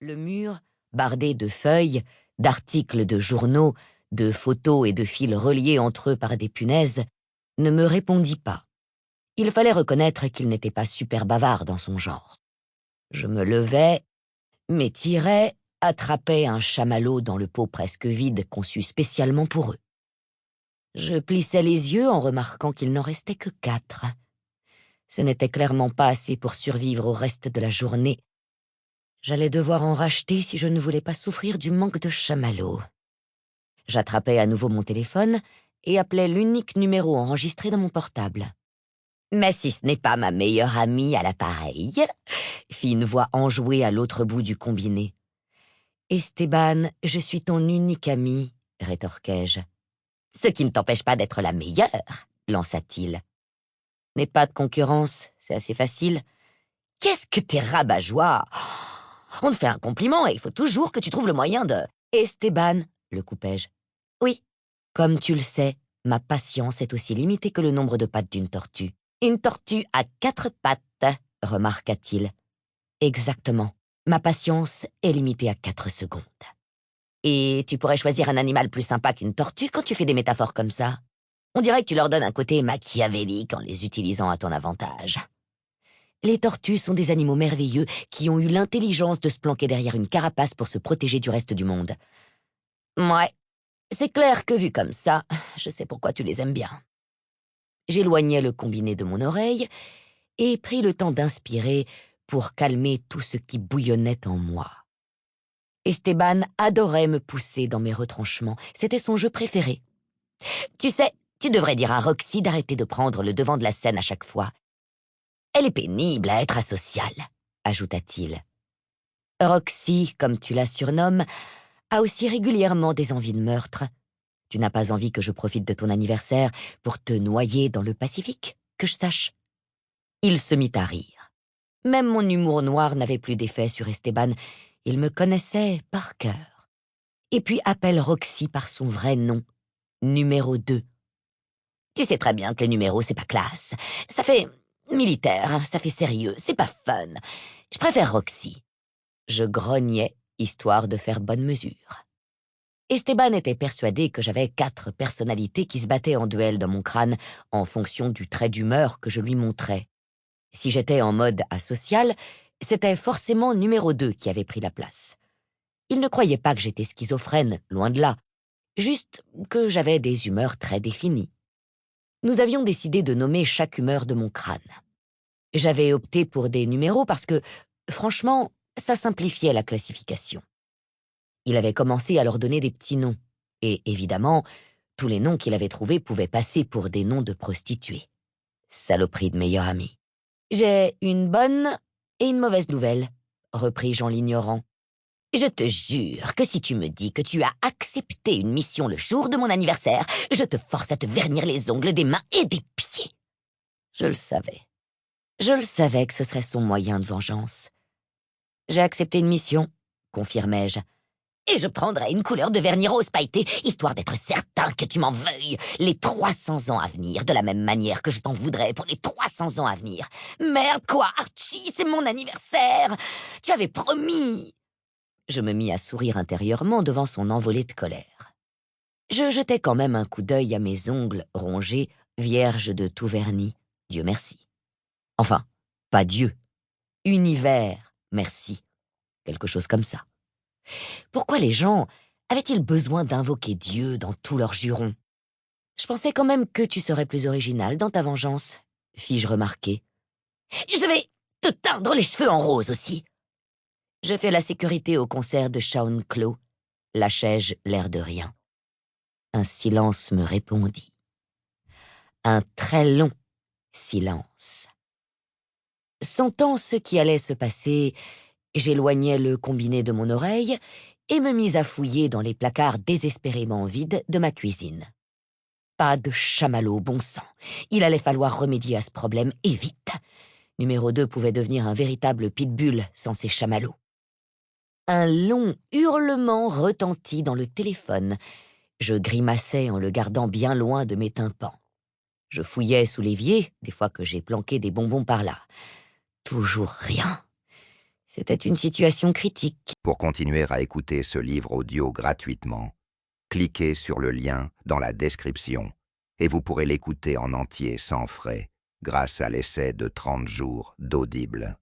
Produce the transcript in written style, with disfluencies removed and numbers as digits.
Le mur, bardé de feuilles, d'articles de journaux, de photos et de fils reliés entre eux par des punaises, ne me répondit pas. Il fallait reconnaître qu'il n'était pas super bavard dans son genre. Je me levais, m'étirais, attrapais un chamallow dans le pot presque vide conçu spécialement pour eux. Je plissais les yeux en remarquant qu'il n'en restait que 4. Ce n'était clairement pas assez pour survivre au reste de la journée. J'allais devoir en racheter si je ne voulais pas souffrir du manque de chamallows. J'attrapais à nouveau mon téléphone et appelais l'unique numéro enregistré dans mon portable. « Mais si ce n'est pas ma meilleure amie à l'appareil » fit une voix enjouée à l'autre bout du combiné. « Esteban, je suis ton unique ami » rétorquai-je. « Ce qui ne t'empêche pas d'être la meilleure » lança-t-il. « N'est pas de concurrence, c'est assez facile. »« Qu'est-ce que t'es rabat-joie ! On te fait un compliment et il faut toujours que tu trouves le moyen de... »« Esteban, le coupai-je. »« Oui, comme tu le sais, ma patience est aussi limitée que le nombre de pattes d'une tortue. »« Une tortue a 4 pattes, remarqua-t-il. »« Exactement, ma patience est limitée à 4 secondes. »« Et tu pourrais choisir un animal plus sympa qu'une tortue quand tu fais des métaphores comme ça. On dirait que tu leur donnes un côté machiavélique en les utilisant à ton avantage. » Les tortues sont des animaux merveilleux qui ont eu l'intelligence de se planquer derrière une carapace pour se protéger du reste du monde. Ouais, c'est clair que vu comme ça, je sais pourquoi tu les aimes bien. J'éloignai le combiné de mon oreille et pris le temps d'inspirer pour calmer tout ce qui bouillonnait en moi. Esteban adorait me pousser dans mes retranchements, c'était son jeu préféré. Tu sais, tu devrais dire à Roxy d'arrêter de prendre le devant de la scène à chaque fois. Elle est pénible à être asociale, ajouta-t-il. Roxy, comme tu la surnommes, a aussi régulièrement des envies de meurtre. Tu n'as pas envie que je profite de ton anniversaire pour te noyer dans le Pacifique, que je sache. Il se mit à rire. Même mon humour noir n'avait plus d'effet sur Esteban. Il me connaissait par cœur. Et puis appelle Roxy par son vrai nom, numéro 2. Tu sais très bien que les numéros, c'est pas classe. Ça fait militaire, ça fait sérieux, c'est pas fun. Je préfère Roxy. Je grognais, histoire de faire bonne mesure. Esteban était persuadé que j'avais 4 personnalités qui se battaient en duel dans mon crâne en fonction du trait d'humeur que je lui montrais. Si j'étais en mode asocial, c'était forcément numéro 2 qui avait pris la place. Il ne croyait pas que j'étais schizophrène, loin de là, juste que j'avais des humeurs très définies. Nous avions décidé de nommer chaque humeur de mon crâne. J'avais opté pour des numéros parce que, franchement, ça simplifiait la classification. Il avait commencé à leur donner des petits noms, et évidemment, tous les noms qu'il avait trouvés pouvaient passer pour des noms de prostituées. Saloperie de meilleure amie. J'ai une bonne et une mauvaise nouvelle, repris-je en l'ignorant. Je te jure que si tu me dis que tu as accepté une mission le jour de mon anniversaire, je te force à te vernir les ongles des mains et des pieds. Je le savais. Je le savais que ce serait son moyen de vengeance. J'ai accepté une mission, confirmai-je. Et je prendrai une couleur de vernis rose pailleté, histoire d'être certain que tu m'en veuilles les 300 ans à venir, de la même manière que je t'en voudrais pour les 300 ans à venir. Merde quoi, Archie, c'est mon anniversaire. Tu avais promis. Je me mis à sourire intérieurement devant son envolée de colère. Je jetai quand même un coup d'œil à mes ongles rongés, vierges de tout vernis, Dieu merci. Enfin, pas Dieu. Univers, merci. Quelque chose comme ça. Pourquoi les gens avaient-ils besoin d'invoquer Dieu dans tous leurs jurons? Je pensais quand même que tu serais plus original dans ta vengeance, fis-je remarquer. Je vais te teindre les cheveux en rose aussi. Je fais la sécurité au concert de Shaun Clos, lâchai-je l'air de rien. Un silence me répondit. Un très long silence. Sentant ce qui allait se passer, j'éloignai le combiné de mon oreille et me mis à fouiller dans les placards désespérément vides de ma cuisine. Pas de chamallow, bon sang. Il allait falloir remédier à ce problème, et vite. Numéro 2 pouvait devenir un véritable pitbull sans ses chamallows. Un long hurlement retentit dans le téléphone. Je grimaçais en le gardant bien loin de mes tympans. Je fouillais sous l'évier, des fois que j'ai planqué des bonbons par là. Toujours rien. C'était une situation critique. Pour continuer à écouter ce livre audio gratuitement, cliquez sur le lien dans la description et vous pourrez l'écouter en entier sans frais grâce à l'essai de 30 jours d'Audible.